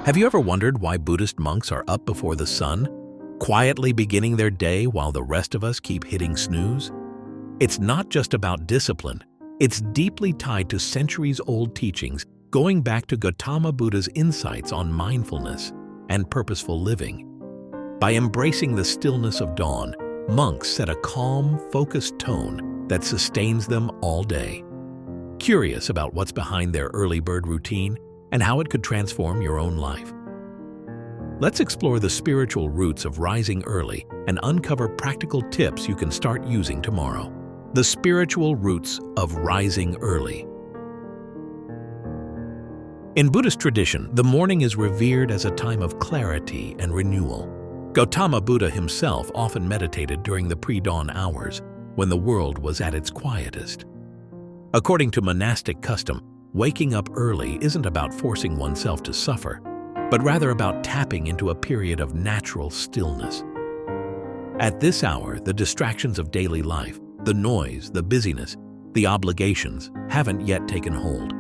Have you ever wondered why Buddhist monks are up before the sun, quietly beginning their day while the rest of us keep hitting snooze? It's not just about discipline. It's deeply tied to centuries-old teachings going back to Gautama Buddha's insights on mindfulness and purposeful living. By embracing the stillness of dawn, monks set a calm, focused tone that sustains them all day. Curious about what's behind their early bird routine and how it could transform your own life? Let's explore the spiritual roots of rising early and uncover practical tips you can start using tomorrow. The spiritual roots of rising early. In Buddhist tradition, the morning is revered as a time of clarity and renewal. Gautama Buddha himself often meditated during the pre-dawn hours, when the world was at its quietest. According to monastic custom, waking up early isn't about forcing oneself to suffer, but rather about tapping into a period of natural stillness. At this hour, the distractions of daily life, the noise, the busyness, the obligations, haven't yet taken hold.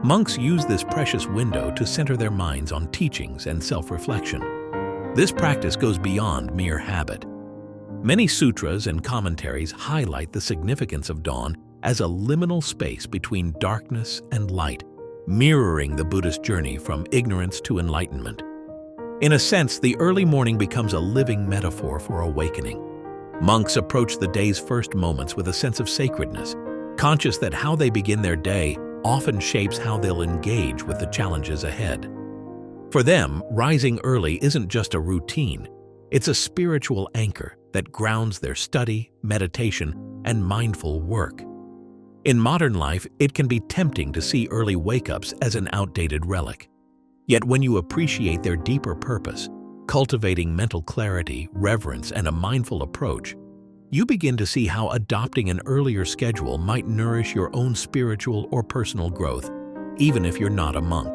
Monks use this precious window to center their minds on teachings and self-reflection. This practice goes beyond mere habit. Many sutras and commentaries highlight the significance of dawn as a liminal space between darkness and light, mirroring the Buddhist journey from ignorance to enlightenment. In a sense, the early morning becomes a living metaphor for awakening. Monks approach the day's first moments with a sense of sacredness, conscious that how they begin their day often shapes how they'll engage with the challenges ahead. For them, rising early isn't just a routine, it's a spiritual anchor that grounds their study, meditation, and mindful work. In modern life, it can be tempting to see early wake-ups as an outdated relic. Yet when you appreciate their deeper purpose, cultivating mental clarity, reverence, and a mindful approach, you begin to see how adopting an earlier schedule might nourish your own spiritual or personal growth, even if you're not a monk.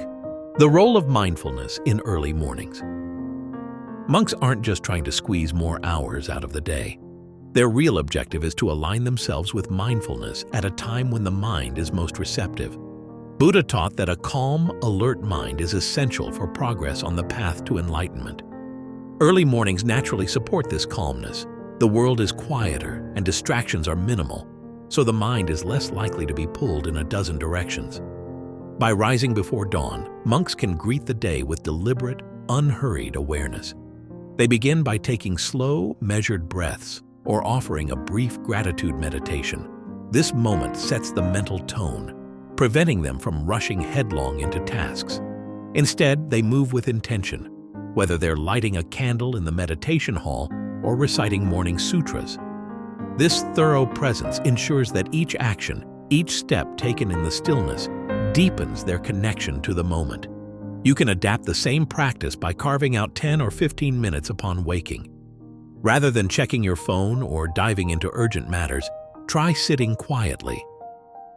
The role of mindfulness in early mornings. Monks aren't just trying to squeeze more hours out of the day. Their real objective is to align themselves with mindfulness at a time when the mind is most receptive. Buddha taught that a calm, alert mind is essential for progress on the path to enlightenment. Early mornings naturally support this calmness. The world is quieter and distractions are minimal, so the mind is less likely to be pulled in a dozen directions. By rising before dawn, monks can greet the day with deliberate, unhurried awareness. They begin by taking slow, measured breaths or offering a brief gratitude meditation. This moment sets the mental tone, preventing them from rushing headlong into tasks. Instead, they move with intention, whether they're lighting a candle in the meditation hall or reciting morning sutras. This thorough presence ensures that each action, each step taken in the stillness, deepens their connection to the moment. You can adapt the same practice by carving out 10 or 15 minutes upon waking. Rather than checking your phone or diving into urgent matters, try sitting quietly.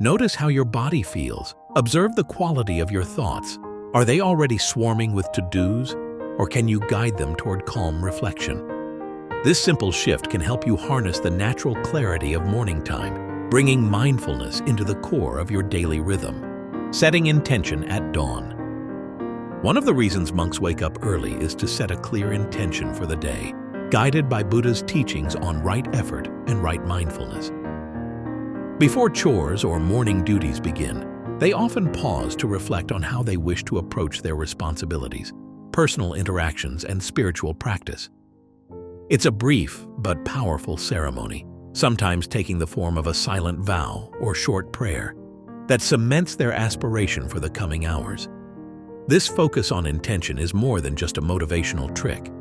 Notice how your body feels. Observe the quality of your thoughts. Are they already swarming with to-dos, or can you guide them toward calm reflection? This simple shift can help you harness the natural clarity of morning time, bringing mindfulness into the core of your daily rhythm. Setting intention at dawn. One of the reasons monks wake up early is to set a clear intention for the day, guided by Buddha's teachings on right effort and right mindfulness. Before chores or morning duties begin, they often pause to reflect on how they wish to approach their responsibilities, personal interactions, and spiritual practice. It's a brief but powerful ceremony, sometimes taking the form of a silent vow or short prayer that cements their aspiration for the coming hours. This focus on intention is more than just a motivational trick.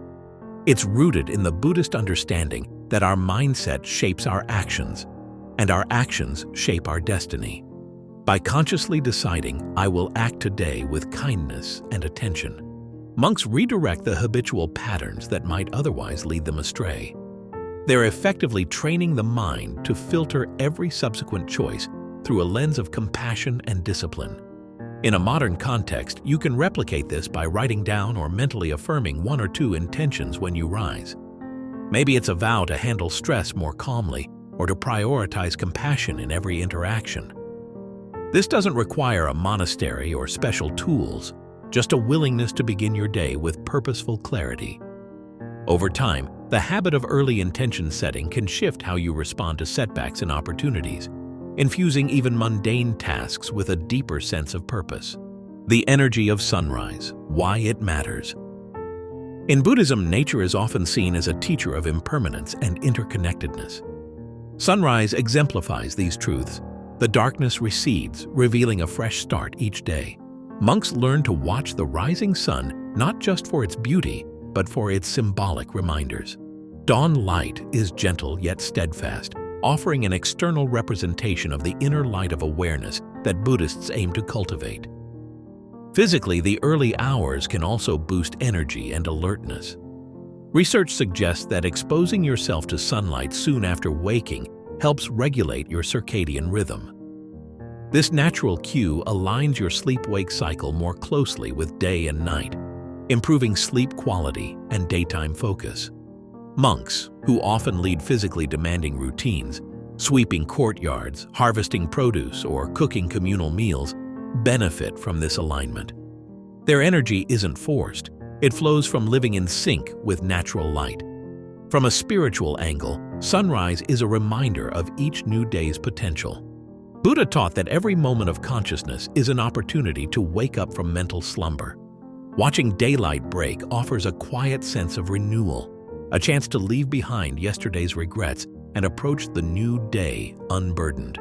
It's rooted in the Buddhist understanding that our mindset shapes our actions, and our actions shape our destiny. By consciously deciding, "I will act today with kindness and attention," monks redirect the habitual patterns that might otherwise lead them astray. They're effectively training the mind to filter every subsequent choice through a lens of compassion and discipline. In a modern context, you can replicate this by writing down or mentally affirming 1 or 2 intentions when you rise. Maybe it's a vow to handle stress more calmly or to prioritize compassion in every interaction. This doesn't require a monastery or special tools, just a willingness to begin your day with purposeful clarity. Over time, the habit of early intention setting can shift how you respond to setbacks and opportunities, infusing even mundane tasks with a deeper sense of purpose. The energy of sunrise, why it matters. In Buddhism, nature is often seen as a teacher of impermanence and interconnectedness. Sunrise exemplifies these truths. The darkness recedes, revealing a fresh start each day. Monks learn to watch the rising sun not just for its beauty, but for its symbolic reminders. Dawn light is gentle yet steadfast, offering an external representation of the inner light of awareness that Buddhists aim to cultivate. Physically, the early hours can also boost energy and alertness. Research suggests that exposing yourself to sunlight soon after waking helps regulate your circadian rhythm. This natural cue aligns your sleep-wake cycle more closely with day and night, improving sleep quality and daytime focus. Monks, who often lead physically demanding routines, sweeping courtyards, harvesting produce, or cooking communal meals, benefit from this alignment. Their energy isn't forced, it flows from living in sync with natural light. From a spiritual angle, sunrise is a reminder of each new day's potential. Buddha taught that every moment of consciousness is an opportunity to wake up from mental slumber. Watching daylight break offers a quiet sense of renewal, a chance to leave behind yesterday's regrets and approach the new day unburdened.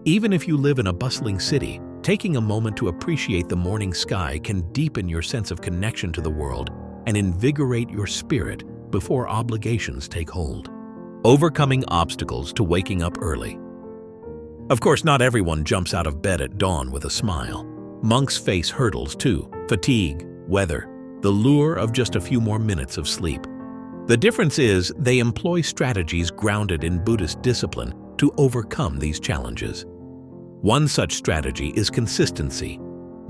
Even if you live in a bustling city, taking a moment to appreciate the morning sky can deepen your sense of connection to the world and invigorate your spirit before obligations take hold. Overcoming obstacles to waking up early. Of course, not everyone jumps out of bed at dawn with a smile. Monks face hurdles too: fatigue, weather, the lure of just a few more minutes of sleep. The difference is they employ strategies grounded in Buddhist discipline to overcome these challenges. One such strategy is consistency.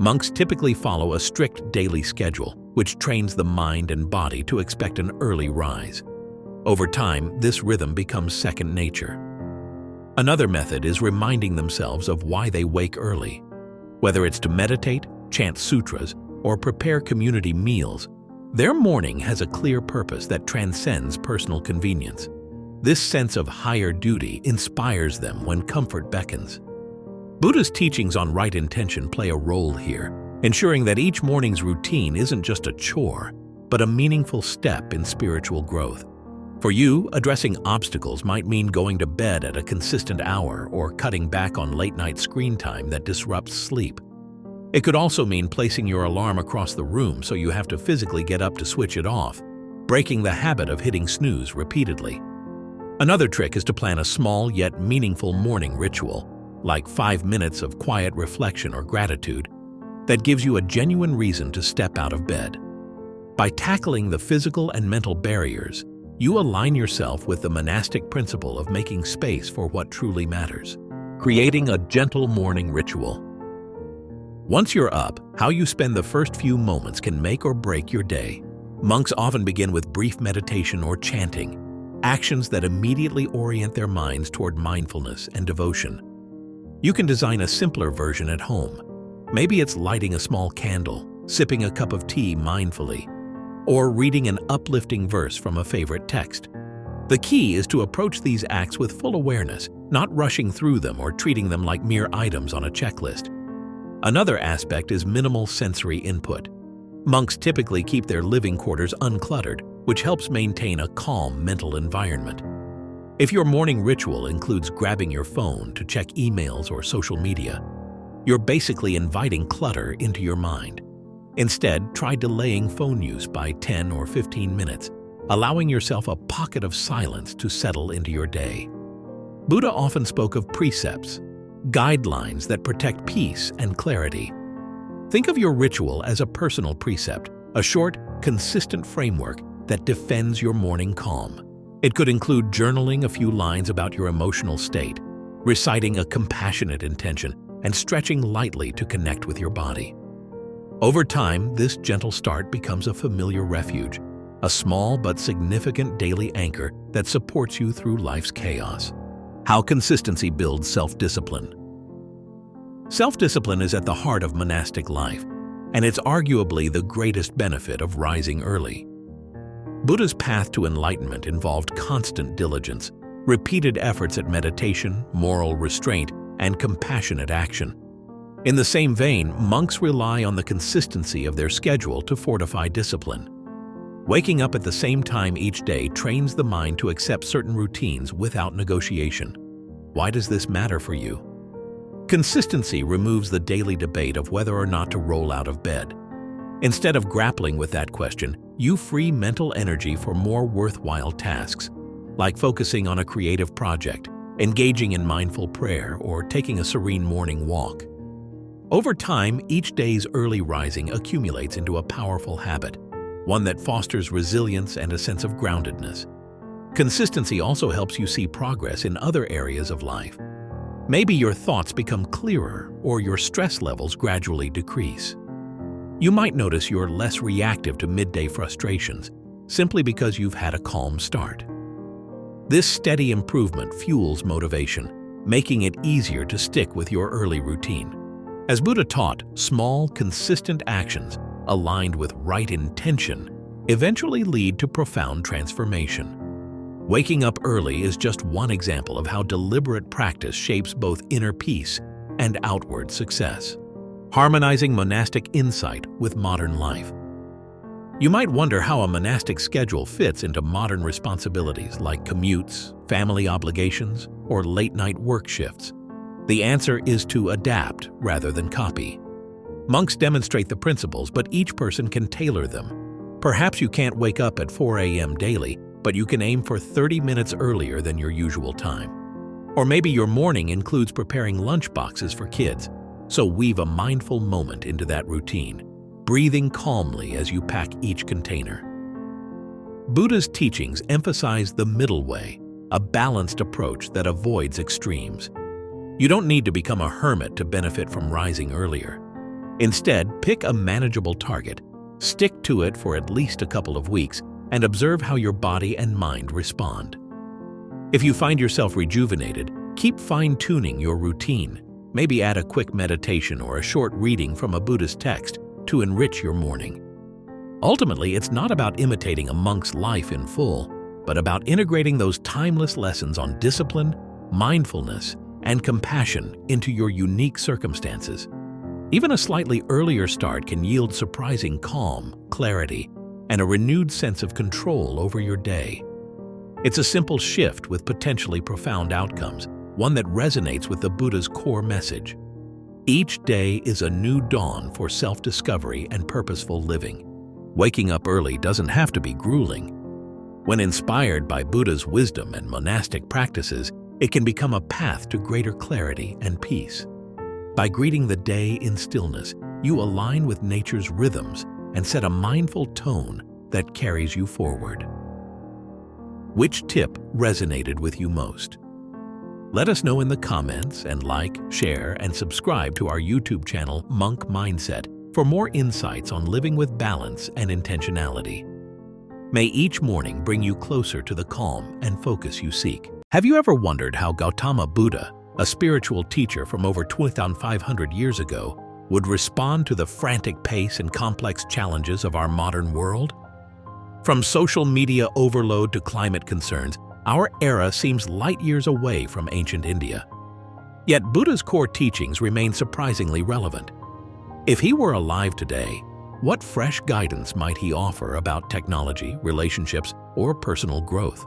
Monks typically follow a strict daily schedule, which trains the mind and body to expect an early rise. Over time, this rhythm becomes second nature. Another method is reminding themselves of why they wake early. Whether it's to meditate, chant sutras, or prepare community meals, their morning has a clear purpose that transcends personal convenience. This sense of higher duty inspires them when comfort beckons. Buddha's teachings on right intention play a role here, ensuring that each morning's routine isn't just a chore, but a meaningful step in spiritual growth. For you, addressing obstacles might mean going to bed at a consistent hour or cutting back on late-night screen time that disrupts sleep. It could also mean placing your alarm across the room so you have to physically get up to switch it off, breaking the habit of hitting snooze repeatedly. Another trick is to plan a small yet meaningful morning ritual, like 5 minutes of quiet reflection or gratitude, that gives you a genuine reason to step out of bed. By tackling the physical and mental barriers, you align yourself with the monastic principle of making space for what truly matters, creating a gentle morning ritual. Once you're up, how you spend the first few moments can make or break your day. Monks often begin with brief meditation or chanting, actions that immediately orient their minds toward mindfulness and devotion. You can design a simpler version at home. Maybe it's lighting a small candle, sipping a cup of tea mindfully, or reading an uplifting verse from a favorite text. The key is to approach these acts with full awareness, not rushing through them or treating them like mere items on a checklist. Another aspect is minimal sensory input. Monks typically keep their living quarters uncluttered, which helps maintain a calm mental environment. If your morning ritual includes grabbing your phone to check emails or social media, you're basically inviting clutter into your mind. Instead, try delaying phone use by 10 or 15 minutes, allowing yourself a pocket of silence to settle into your day. Buddha often spoke of precepts, guidelines that protect peace and clarity. Think of your ritual as a personal precept, a short, consistent framework that defends your morning calm. It could include journaling a few lines about your emotional state, reciting a compassionate intention, and stretching lightly to connect with your body. Over time, this gentle start becomes a familiar refuge, a small but significant daily anchor that supports you through life's chaos. How consistency builds self-discipline. Self-discipline is at the heart of monastic life. and it's arguably the greatest benefit of rising early. Buddha's path to enlightenment involved constant diligence, repeated efforts at meditation, moral restraint, and compassionate action. In the same vein, monks rely on the consistency of their schedule to fortify discipline. Waking up at the same time each day trains the mind to accept certain routines without negotiation. Why does this matter for you? Consistency removes the daily debate of whether or not to roll out of bed. Instead of grappling with that question, you free mental energy for more worthwhile tasks, like focusing on a creative project, engaging in mindful prayer, or taking a serene morning walk. Over time, each day's early rising accumulates into a powerful habit, one that fosters resilience and a sense of groundedness. Consistency also helps you see progress in other areas of life. Maybe your thoughts become clearer or your stress levels gradually decrease. You might notice you're less reactive to midday frustrations simply because you've had a calm start. This steady improvement fuels motivation, making it easier to stick with your early routine. As Buddha taught, small, consistent actions aligned with right intention eventually lead to profound transformation. Waking up early is just one example of how deliberate practice shapes both inner peace and outward success, harmonizing monastic insight with modern life. You might wonder how a monastic schedule fits into modern responsibilities like commutes, family obligations, or late-night work shifts. The answer is to adapt rather than copy. Monks demonstrate the principles, but each person can tailor them. Perhaps you can't wake up at 4 a.m. daily, but you can aim for 30 minutes earlier than your usual time. Or maybe your morning includes preparing lunch boxes for kids, so weave a mindful moment into that routine, breathing calmly as you pack each container. Buddha's teachings emphasize the middle way, a balanced approach that avoids extremes. You don't need to become a hermit to benefit from rising earlier. Instead, pick a manageable target, stick to it for at least a couple of weeks, and observe how your body and mind respond. If you find yourself rejuvenated, keep fine-tuning your routine. Maybe add a quick meditation or a short reading from a Buddhist text to enrich your morning. Ultimately, it's not about imitating a monk's life in full, but about integrating those timeless lessons on discipline, mindfulness, and compassion into your unique circumstances. Even a slightly earlier start can yield surprising calm, clarity, and a renewed sense of control over your day. It's a simple shift with potentially profound outcomes, one that resonates with the Buddha's core message. Each day is a new dawn for self-discovery and purposeful living. Waking up early doesn't have to be grueling. When inspired by Buddha's wisdom and monastic practices, it can become a path to greater clarity and peace. By greeting the day in stillness, you align with nature's rhythms and set a mindful tone that carries you forward. Which tip resonated with you most? Let us know in the comments, and like, share, and subscribe to our YouTube channel, Monk Mindset, for more insights on living with balance and intentionality. May each morning bring you closer to the calm and focus you seek. Have you ever wondered how Gautama Buddha, a spiritual teacher from over 2,500 years ago, would respond to the frantic pace and complex challenges of our modern world? From social media overload to climate concerns, our era seems light years away from ancient India. Yet Buddha's core teachings remain surprisingly relevant. If he were alive today, what fresh guidance might he offer about technology, relationships, or personal growth?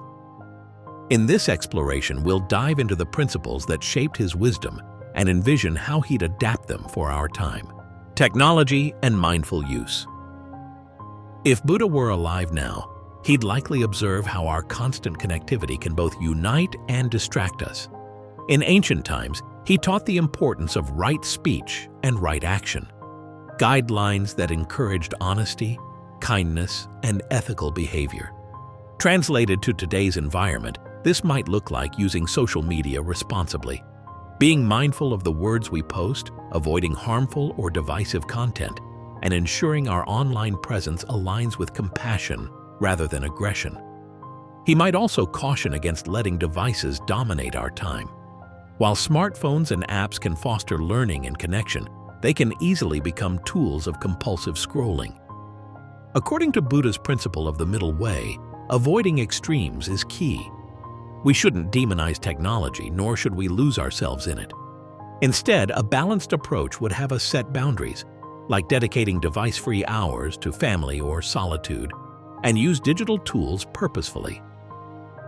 In this exploration, we'll dive into the principles that shaped his wisdom and envision how he'd adapt them for our time. Technology and mindful use. If Buddha were alive now, he'd likely observe how our constant connectivity can both unite and distract us. In ancient times, he taught the importance of right speech and right action, guidelines that encouraged honesty, kindness, and ethical behavior. Translated to today's environment, this might look like using social media responsibly, being mindful of the words we post, avoiding harmful or divisive content, and ensuring our online presence aligns with compassion rather than aggression. He might also caution against letting devices dominate our time. While smartphones and apps can foster learning and connection, they can easily become tools of compulsive scrolling. According to Buddha's principle of the middle way, avoiding extremes is key. We shouldn't demonize technology, nor should we lose ourselves in it. Instead, a balanced approach would have us set boundaries, like dedicating device-free hours to family or solitude, and use digital tools purposefully.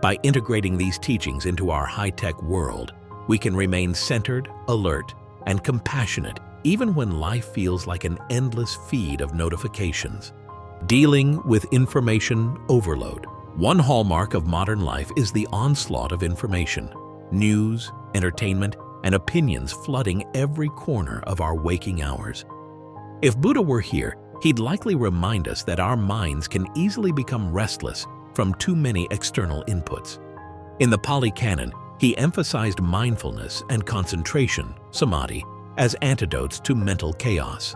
By integrating these teachings into our high-tech world, we can remain centered, alert, and compassionate even when life feels like an endless feed of notifications. Dealing with information overload. One hallmark of modern life is the onslaught of information, news, entertainment, and opinions flooding every corner of our waking hours. If Buddha were here, he'd likely remind us that our minds can easily become restless from too many external inputs. In the Pali Canon, he emphasized mindfulness and concentration, samadhi, as antidotes to mental chaos.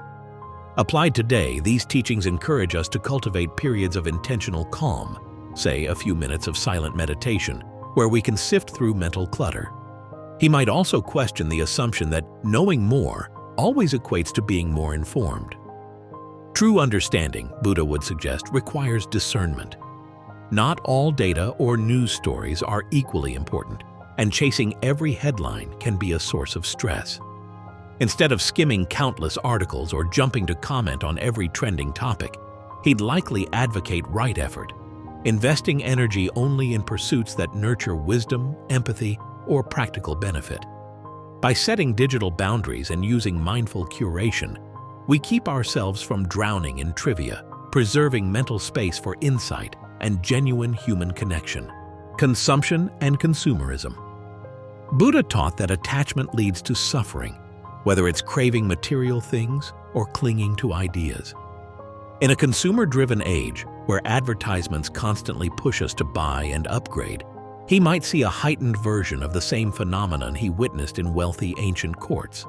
Applied today, these teachings encourage us to cultivate periods of intentional calm, say a few minutes of silent meditation, where we can sift through mental clutter. He might also question the assumption that knowing more always equates to being more informed. True understanding, Buddha would suggest, requires discernment. Not all data or news stories are equally important, and chasing every headline can be a source of stress. Instead of skimming countless articles or jumping to comment on every trending topic, he'd likely advocate right effort, investing energy only in pursuits that nurture wisdom, empathy, or practical benefit. By setting digital boundaries and using mindful curation, we keep ourselves from drowning in trivia, preserving mental space for insight and genuine human connection. Consumption and consumerism. Buddha taught that attachment leads to suffering, whether it's craving material things or clinging to ideas. In a consumer-driven age, where advertisements constantly push us to buy and upgrade, he might see a heightened version of the same phenomenon he witnessed in wealthy ancient courts.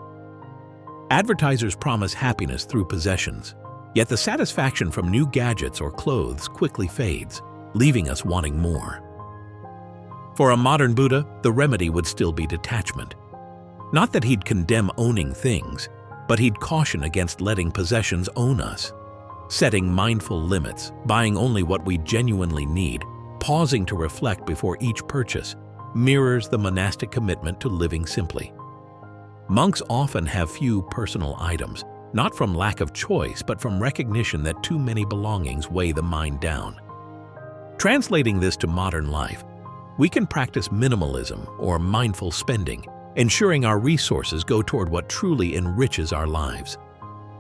Advertisers promise happiness through possessions, yet the satisfaction from new gadgets or clothes quickly fades, leaving us wanting more. For a modern Buddha, the remedy would still be detachment. Not that he'd condemn owning things, but he'd caution against letting possessions own us. Setting mindful limits, buying only what we genuinely need, pausing to reflect before each purchase, mirrors the monastic commitment to living simply. Monks often have few personal items, not from lack of choice, but from recognition that too many belongings weigh the mind down. Translating this to modern life, we can practice minimalism or mindful spending, ensuring our resources go toward what truly enriches our lives.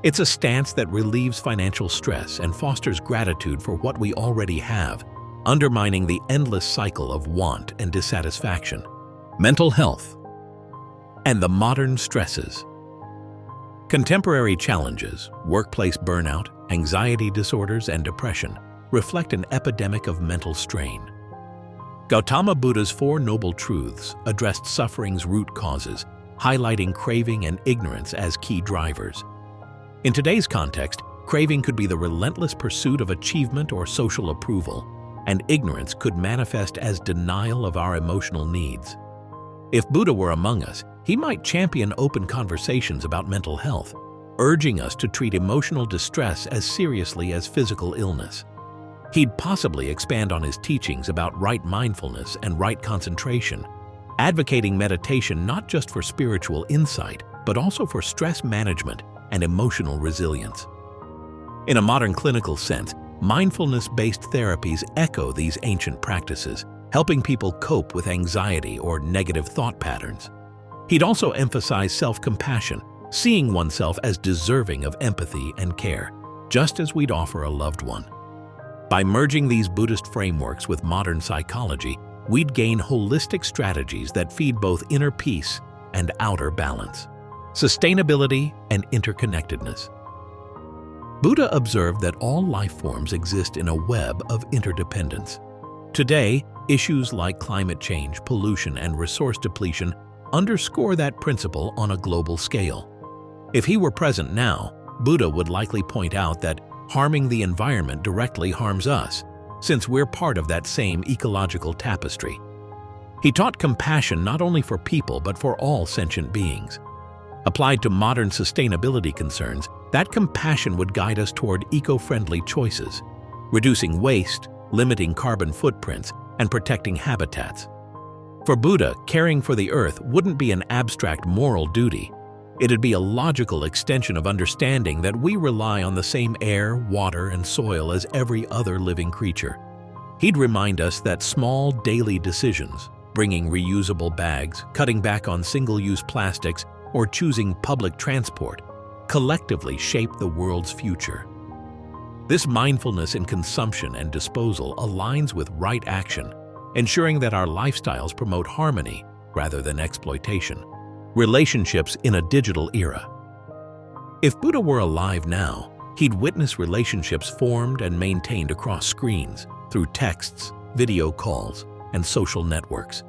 It's a stance that relieves financial stress and fosters gratitude for what we already have, undermining the endless cycle of want and dissatisfaction. Mental health and the modern stresses. Contemporary challenges, workplace burnout, anxiety disorders, and depression reflect an epidemic of mental strain. Gautama Buddha's Four Noble Truths addressed suffering's root causes, highlighting craving and ignorance as key drivers. In today's context, craving could be the relentless pursuit of achievement or social approval, and ignorance could manifest as denial of our emotional needs. If Buddha were among us, he might champion open conversations about mental health, urging us to treat emotional distress as seriously as physical illness. He'd possibly expand on his teachings about right mindfulness and right concentration, advocating meditation not just for spiritual insight, but also for stress management and emotional resilience. In a modern clinical sense, mindfulness-based therapies echo these ancient practices, helping people cope with anxiety or negative thought patterns. He'd also emphasize self-compassion, seeing oneself as deserving of empathy and care, just as we'd offer a loved one. By merging these Buddhist frameworks with modern psychology, we'd gain holistic strategies that feed both inner peace and outer balance. Sustainability and interconnectedness. Buddha observed that all life forms exist in a web of interdependence. Today, issues like climate change, pollution, and resource depletion underscore that principle on a global scale. If he were present now, Buddha would likely point out that harming the environment directly harms us, since we're part of that same ecological tapestry. He taught compassion not only for people but for all sentient beings. Applied to modern sustainability concerns, that compassion would guide us toward eco-friendly choices, reducing waste, limiting carbon footprints, and protecting habitats. For Buddha, caring for the earth wouldn't be an abstract moral duty. It'd be a logical extension of understanding that we rely on the same air, water, and soil as every other living creature. He'd remind us that small daily decisions, bringing reusable bags, cutting back on single-use plastics, or choosing public transport, collectively shape the world's future. This mindfulness in consumption and disposal aligns with right action, ensuring that our lifestyles promote harmony rather than exploitation. Relationships in a digital era. If Buddha were alive now, he'd witness relationships formed and maintained across screens, through texts, video calls, and social networks.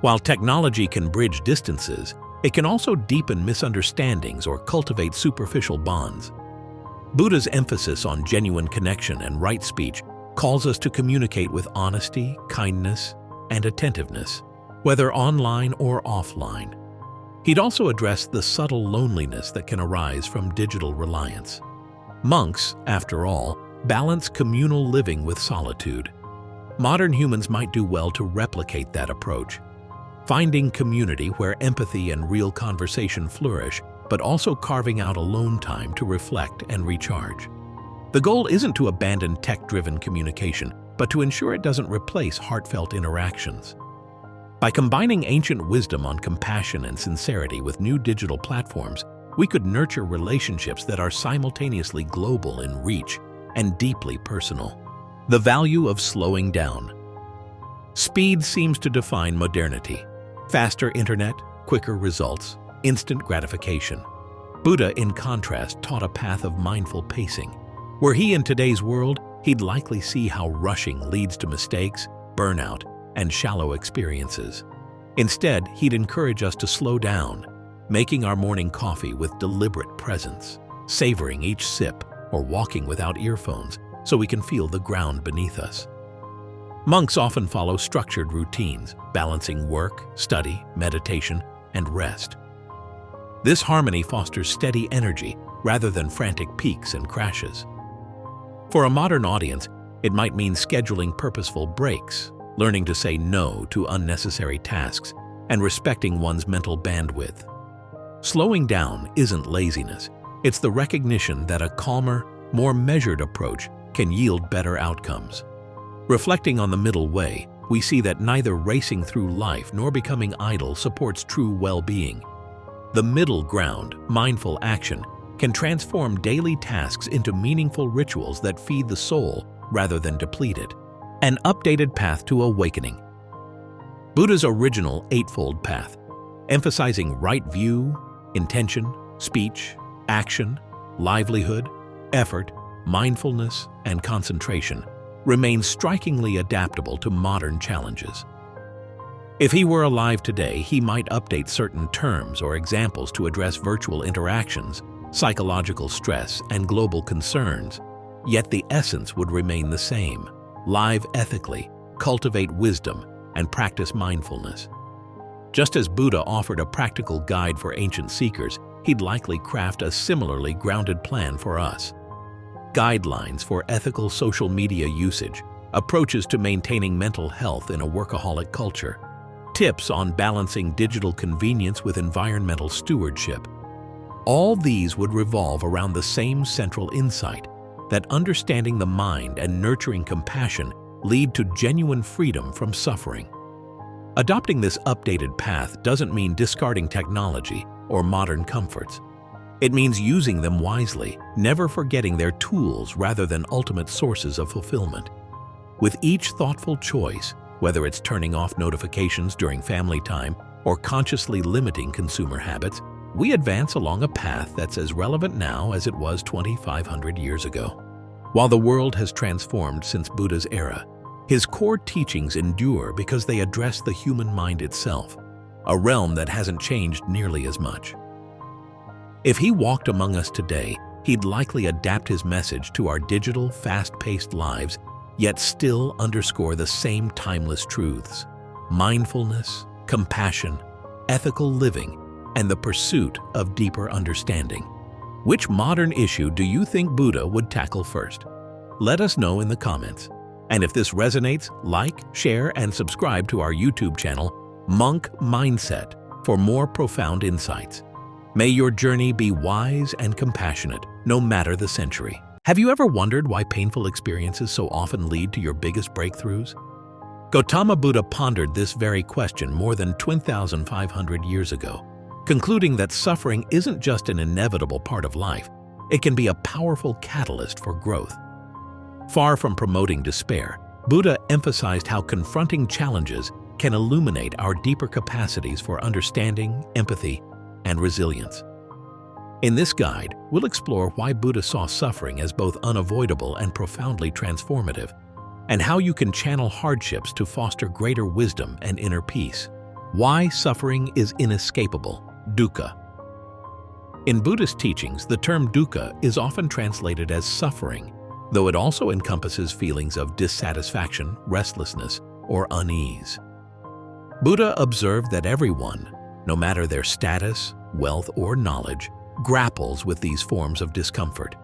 While technology can bridge distances, it can also deepen misunderstandings or cultivate superficial bonds. Buddha's emphasis on genuine connection and right speech calls us to communicate with honesty, kindness, and attentiveness, whether online or offline. He'd also address the subtle loneliness that can arise from digital reliance. Monks, after all, balance communal living with solitude. Modern humans might do well to replicate that approach, finding community where empathy and real conversation flourish, but also carving out alone time to reflect and recharge. The goal isn't to abandon tech-driven communication, but to ensure it doesn't replace heartfelt interactions. By combining ancient wisdom on compassion and sincerity with new digital platforms, we could nurture relationships that are simultaneously global in reach and deeply personal. The value of slowing down. Speed seems to define modernity. Faster internet, quicker results, instant gratification. Buddha, in contrast, taught a path of mindful pacing. Were he in today's world, he'd likely see how rushing leads to mistakes, burnout, and shallow experiences. Instead, he'd encourage us to slow down, making our morning coffee with deliberate presence, savoring each sip, or walking without earphones so we can feel the ground beneath us. Monks often follow structured routines, balancing work, study, meditation, and rest. This harmony fosters steady energy rather than frantic peaks and crashes. For a modern audience, it might mean scheduling purposeful breaks, learning to say no to unnecessary tasks, and respecting one's mental bandwidth. Slowing down isn't laziness. It's the recognition that a calmer, more measured approach can yield better outcomes. Reflecting on the middle way, we see that neither racing through life nor becoming idle supports true well-being. The middle ground, mindful action, can transform daily tasks into meaningful rituals that feed the soul rather than deplete it. An updated path to awakening. Buddha's original Eightfold Path, emphasizing right view, intention, speech, action, livelihood, effort, mindfulness, and concentration, remains strikingly adaptable to modern challenges. If he were alive today, he might update certain terms or examples to address virtual interactions, psychological stress, and global concerns, yet the essence would remain the same: live ethically, cultivate wisdom, and practice mindfulness. Just as Buddha offered a practical guide for ancient seekers, he'd likely craft a similarly grounded plan for us. Guidelines for ethical social media usage, approaches to maintaining mental health in a workaholic culture, tips on balancing digital convenience with environmental stewardship. All these would revolve around the same central insight, that understanding the mind and nurturing compassion lead to genuine freedom from suffering. Adopting this updated path doesn't mean discarding technology or modern comforts. It means using them wisely, never forgetting they're tools rather than ultimate sources of fulfillment. With each thoughtful choice, whether it's turning off notifications during family time or consciously limiting consumer habits, we advance along a path that's as relevant now as it was 2,500 years ago. While the world has transformed since Buddha's era, his core teachings endure because they address the human mind itself, a realm that hasn't changed nearly as much. If he walked among us today, he'd likely adapt his message to our digital, fast-paced lives, yet still underscore the same timeless truths: mindfulness, compassion, ethical living, and the pursuit of deeper understanding. Which modern issue do you think Buddha would tackle first? Let us know in the comments. And if this resonates, like, share, and subscribe to our YouTube channel, Monk Mindset, for more profound insights. May your journey be wise and compassionate, no matter the century. Have you ever wondered why painful experiences so often lead to your biggest breakthroughs? Gautama Buddha pondered this very question more than 2,500 years ago, concluding that suffering isn't just an inevitable part of life, it can be a powerful catalyst for growth. Far from promoting despair, Buddha emphasized how confronting challenges can illuminate our deeper capacities for understanding, empathy, and resilience. In this guide, we'll explore why Buddha saw suffering as both unavoidable and profoundly transformative, and how you can channel hardships to foster greater wisdom and inner peace. Why suffering is inescapable. Dukkha. In Buddhist teachings, the term dukkha is often translated as suffering, though it also encompasses feelings of dissatisfaction, restlessness, or unease. Buddha observed that everyone, no matter their status, wealth, or knowledge, grapples with these forms of discomfort.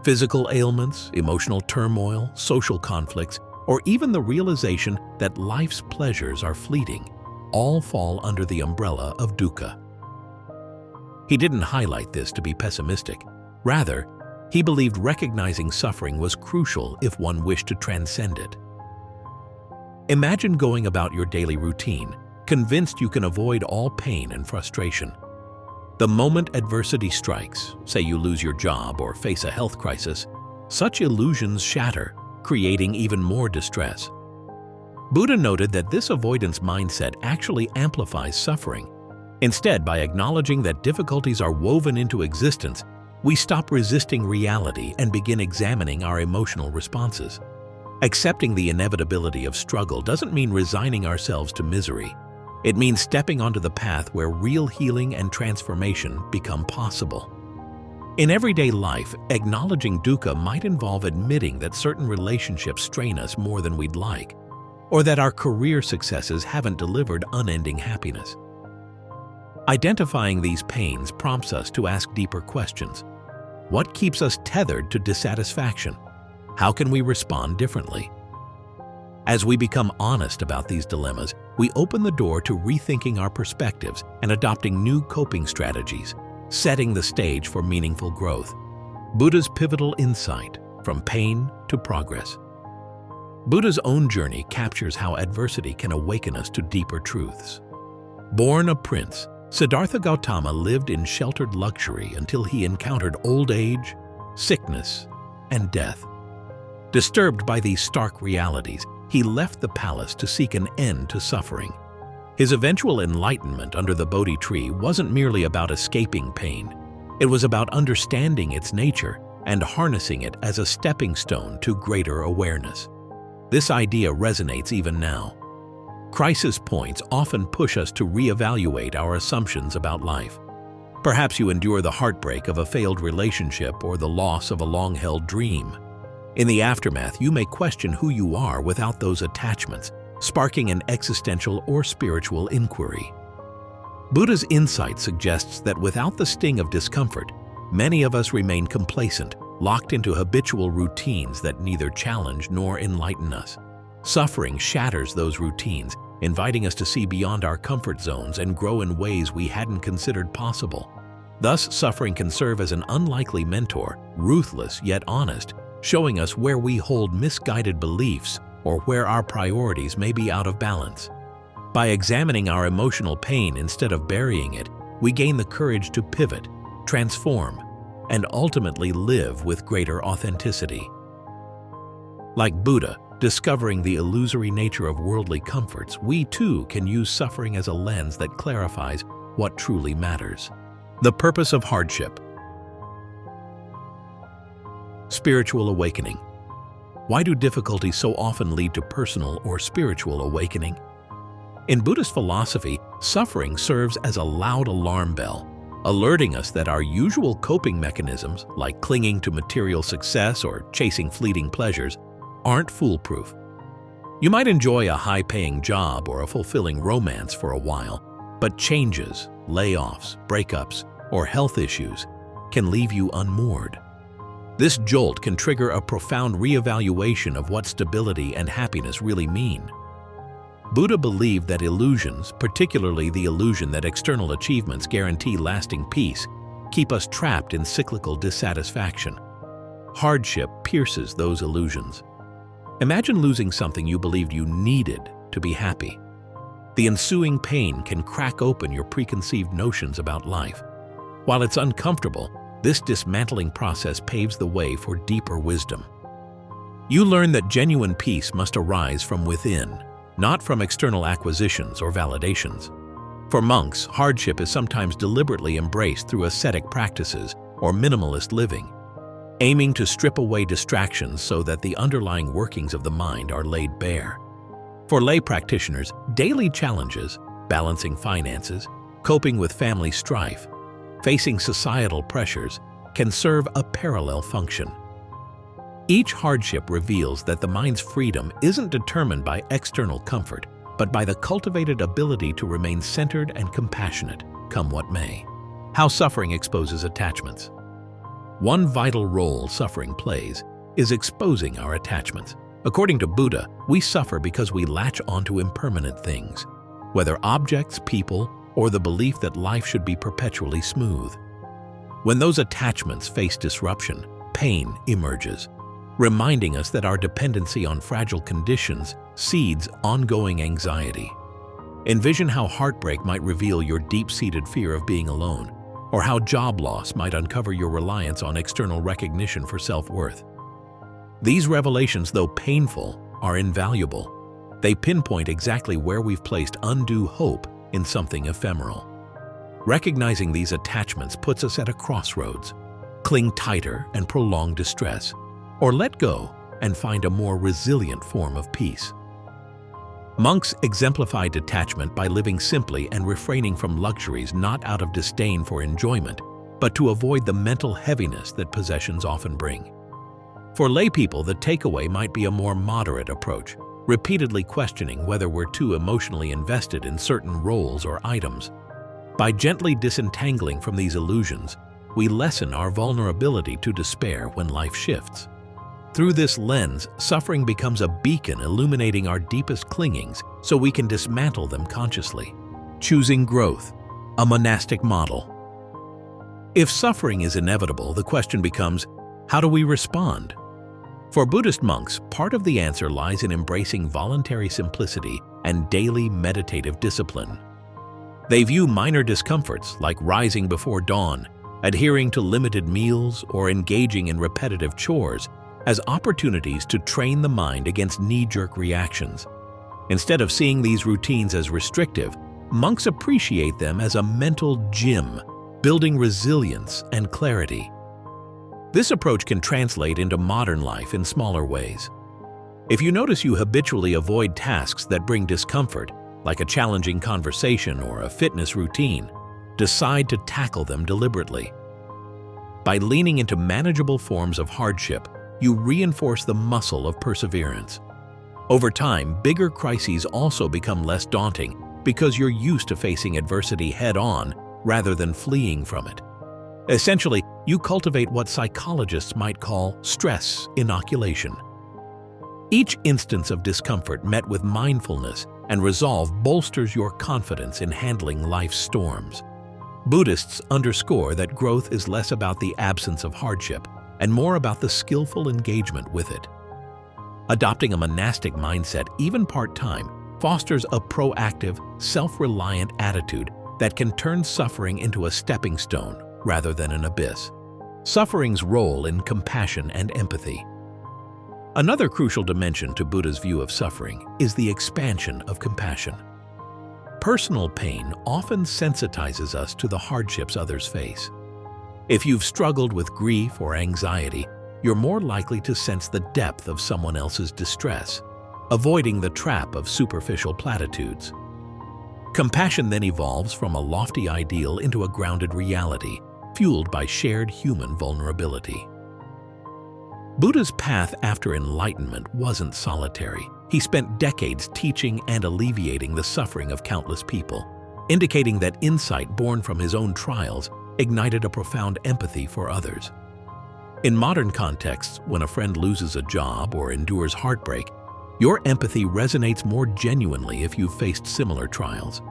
Physical ailments, emotional turmoil, social conflicts, or even the realization that life's pleasures are fleeting, all fall under the umbrella of dukkha. He didn't highlight this to be pessimistic. Rather, he believed recognizing suffering was crucial if one wished to transcend it. Imagine going about your daily routine, convinced you can avoid all pain and frustration. The moment adversity strikes, say you lose your job or face a health crisis, such illusions shatter, creating even more distress. Buddha noted that this avoidance mindset actually amplifies suffering. Instead, by acknowledging that difficulties are woven into existence, we stop resisting reality and begin examining our emotional responses. Accepting the inevitability of struggle doesn't mean resigning ourselves to misery. It means stepping onto the path where real healing and transformation become possible. In everyday life, acknowledging dukkha might involve admitting that certain relationships strain us more than we'd like, or that our career successes haven't delivered unending happiness. Identifying these pains prompts us to ask deeper questions. What keeps us tethered to dissatisfaction? How can we respond differently? As we become honest about these dilemmas, we open the door to rethinking our perspectives and adopting new coping strategies, setting the stage for meaningful growth. Buddha's pivotal insight, from pain to progress. Buddha's own journey captures how adversity can awaken us to deeper truths. Born a prince, Siddhartha Gautama lived in sheltered luxury until he encountered old age, sickness, and death. Disturbed by these stark realities, he left the palace to seek an end to suffering. His eventual enlightenment under the Bodhi tree wasn't merely about escaping pain. It was about understanding its nature and harnessing it as a stepping stone to greater awareness. This idea resonates even now. Crisis points often push us to reevaluate our assumptions about life. Perhaps you endure the heartbreak of a failed relationship or the loss of a long-held dream. In the aftermath, you may question who you are without those attachments, sparking an existential or spiritual inquiry. Buddha's insight suggests that without the sting of discomfort, many of us remain complacent, locked into habitual routines that neither challenge nor enlighten us. Suffering shatters those routines, inviting us to see beyond our comfort zones and grow in ways we hadn't considered possible. Thus, suffering can serve as an unlikely mentor, ruthless yet honest, showing us where we hold misguided beliefs or where our priorities may be out of balance. By examining our emotional pain instead of burying it, we gain the courage to pivot, transform, and ultimately live with greater authenticity. Like Buddha, discovering the illusory nature of worldly comforts, we too can use suffering as a lens that clarifies what truly matters. The purpose of hardship. Spiritual awakening. Why do difficulties so often lead to personal or spiritual awakening? In Buddhist philosophy, suffering serves as a loud alarm bell, alerting us that our usual coping mechanisms, like clinging to material success or chasing fleeting pleasures, aren't foolproof. You might enjoy a high-paying job or a fulfilling romance for a while, But changes, layoffs, breakups, or health issues can leave you unmoored. This jolt can trigger a profound reevaluation of what stability and happiness really mean. Buddha believed that illusions, particularly the illusion that external achievements guarantee lasting peace, keep us trapped in cyclical dissatisfaction. Hardship pierces those illusions. Imagine losing something you believed you needed to be happy. The ensuing pain can crack open your preconceived notions about life. While it's uncomfortable, this dismantling process paves the way for deeper wisdom. You learn that genuine peace must arise from within, not from external acquisitions or validations. For monks, hardship is sometimes deliberately embraced through ascetic practices or minimalist living, aiming to strip away distractions so that the underlying workings of the mind are laid bare. For lay practitioners, daily challenges, balancing finances, coping with family strife, facing societal pressures, can serve a parallel function. Each hardship reveals that the mind's freedom isn't determined by external comfort, but by the cultivated ability to remain centered and compassionate, come what may. How suffering exposes attachments. One vital role suffering plays is exposing our attachments. According to Buddha, we suffer because we latch onto impermanent things, whether objects, people, or the belief that life should be perpetually smooth. When those attachments face disruption, pain emerges, reminding us that our dependency on fragile conditions seeds ongoing anxiety. Envision how heartbreak might reveal your deep-seated fear of being alone, or how job loss might uncover your reliance on external recognition for self-worth. These revelations, though painful, are invaluable. They pinpoint exactly where we've placed undue hope in something ephemeral. Recognizing these attachments puts us at a crossroads. Cling tighter and prolong distress, or let go and find a more resilient form of peace. Monks exemplify detachment by living simply and refraining from luxuries not out of disdain for enjoyment, but to avoid the mental heaviness that possessions often bring. For laypeople, the takeaway might be a more moderate approach, repeatedly questioning whether we're too emotionally invested in certain roles or items. By gently disentangling from these illusions, we lessen our vulnerability to despair when life shifts. Through this lens, suffering becomes a beacon illuminating our deepest clingings so we can dismantle them consciously. Choosing growth, a monastic model. If suffering is inevitable, the question becomes, how do we respond? For Buddhist monks, part of the answer lies in embracing voluntary simplicity and daily meditative discipline. They view minor discomforts like rising before dawn, adhering to limited meals, or engaging in repetitive chores as opportunities to train the mind against knee-jerk reactions. Instead of seeing these routines as restrictive, monks appreciate them as a mental gym, building resilience and clarity. This approach can translate into modern life in smaller ways. If you notice you habitually avoid tasks that bring discomfort, like a challenging conversation or a fitness routine, decide to tackle them deliberately. By leaning into manageable forms of hardship, you reinforce the muscle of perseverance. Over time, bigger crises also become less daunting because you're used to facing adversity head-on rather than fleeing from it. Essentially, you cultivate what psychologists might call stress inoculation. Each instance of discomfort met with mindfulness and resolve bolsters your confidence in handling life's storms. Buddhists underscore that growth is less about the absence of hardship and more about the skillful engagement with it. Adopting a monastic mindset, even part-time, fosters a proactive, self-reliant attitude that can turn suffering into a stepping stone rather than an abyss. Suffering's role in compassion and empathy. Another crucial dimension to Buddha's view of suffering is the expansion of compassion. Personal pain often sensitizes us to the hardships others face. If you've struggled with grief or anxiety, you're more likely to sense the depth of someone else's distress, avoiding the trap of superficial platitudes. Compassion then evolves from a lofty ideal into a grounded reality, fueled by shared human vulnerability. Buddha's path after enlightenment wasn't solitary. He spent decades teaching and alleviating the suffering of countless people. indicating that insight born from his own trials ignited a profound empathy for others. In modern contexts, when a friend loses a job or endures heartbreak, your empathy resonates more genuinely if you've faced similar trials.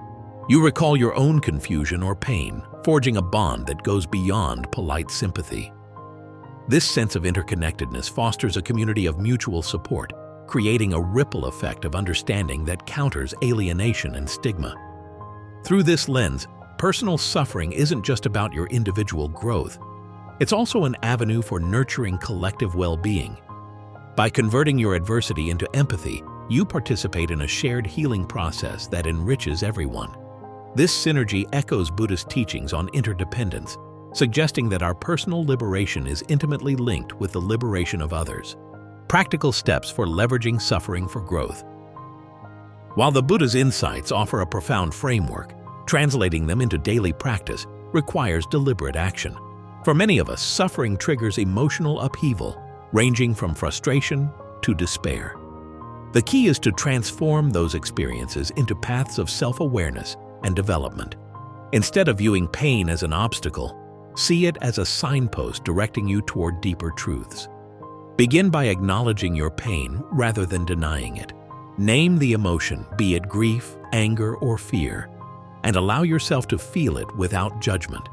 You recall your own confusion or pain, forging a bond that goes beyond polite sympathy. This sense of interconnectedness fosters a community of mutual support, creating a ripple effect of understanding that counters alienation and stigma. Through this lens, personal suffering isn't just about your individual growth. It's also an avenue for nurturing collective well-being. By converting your adversity into empathy, you participate in a shared healing process that enriches everyone. This synergy echoes Buddhist teachings on interdependence, suggesting that our personal liberation is intimately linked with the liberation of others. Practical steps for leveraging suffering for growth. While the Buddha's insights offer a profound framework, translating them into daily practice requires deliberate action. For many of us, suffering triggers emotional upheaval, ranging from frustration to despair. The key is to transform those experiences into paths of self-awareness and development. Instead of viewing pain as an obstacle, see it as a signpost directing you toward deeper truths. Begin by acknowledging your pain rather than denying it. Name the emotion, be it grief, anger, or fear, and allow yourself to feel it without judgment.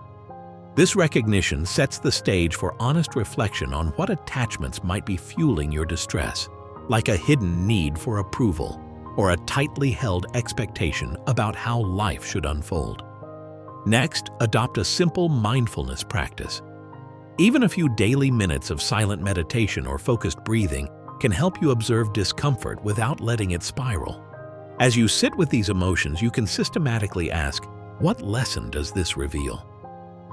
This recognition sets the stage for honest reflection on what attachments might be fueling your distress, like a hidden need for approval or a tightly held expectation about how life should unfold. Next, adopt a simple mindfulness practice. Even a few daily minutes of silent meditation or focused breathing can help you observe discomfort without letting it spiral. As you sit with these emotions, you can systematically ask, what lesson does this reveal?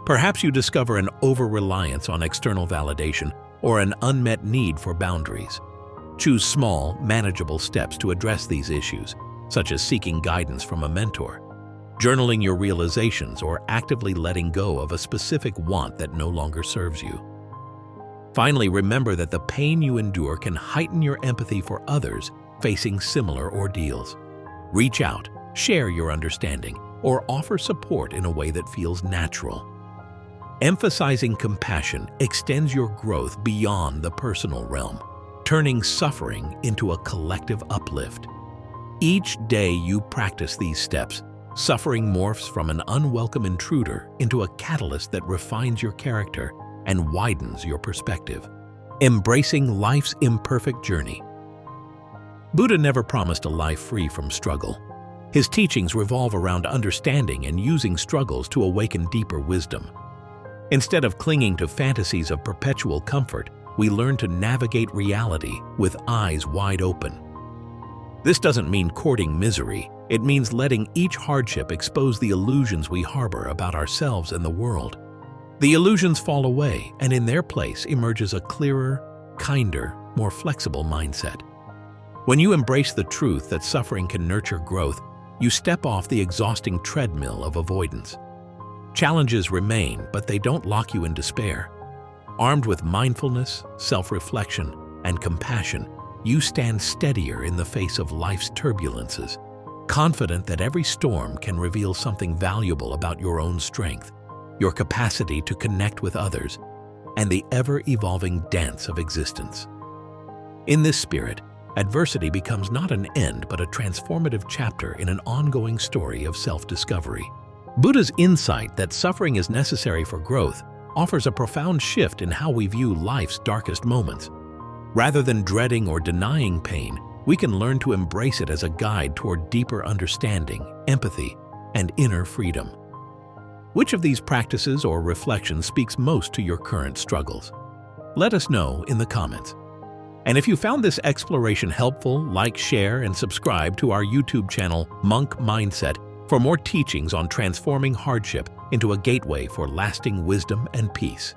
Perhaps you discover an over-reliance on external validation or an unmet need for boundaries. Choose small, manageable steps to address these issues, such as seeking guidance from a mentor, journaling your realizations, or actively letting go of a specific want that no longer serves you. Finally, remember that the pain you endure can heighten your empathy for others facing similar ordeals. Reach out, share your understanding, or offer support in a way that feels natural. Emphasizing compassion extends your growth beyond the personal realm, turning suffering into a collective uplift. Each day you practice these steps, suffering morphs from an unwelcome intruder into a catalyst that refines your character and widens your perspective, embracing life's imperfect journey. Buddha never promised a life free from struggle. His teachings revolve around understanding and using struggles to awaken deeper wisdom. Instead of clinging to fantasies of perpetual comfort, we learn to navigate reality with eyes wide open. This doesn't mean courting misery. It means letting each hardship expose the illusions we harbor about ourselves and the world. The illusions fall away, and in their place emerges a clearer, kinder, more flexible mindset. When you embrace the truth that suffering can nurture growth, you step off the exhausting treadmill of avoidance. Challenges remain, but they don't lock you in despair. Armed with mindfulness, self-reflection, and compassion, you stand steadier in the face of life's turbulences, confident that every storm can reveal something valuable about your own strength, your capacity to connect with others, and the ever-evolving dance of existence. In this spirit, adversity becomes not an end but a transformative chapter in an ongoing story of self-discovery. Buddha's insight that suffering is necessary for growth offers a profound shift in how we view life's darkest moments. Rather than dreading or denying pain, we can learn to embrace it as a guide toward deeper understanding, empathy, and inner freedom. Which of these practices or reflections speaks most to your current struggles? Let us know in the comments. And if you found this exploration helpful, like, share, and subscribe to our YouTube channel, Monk Mindset, for more teachings on transforming hardship into a gateway for lasting wisdom and peace.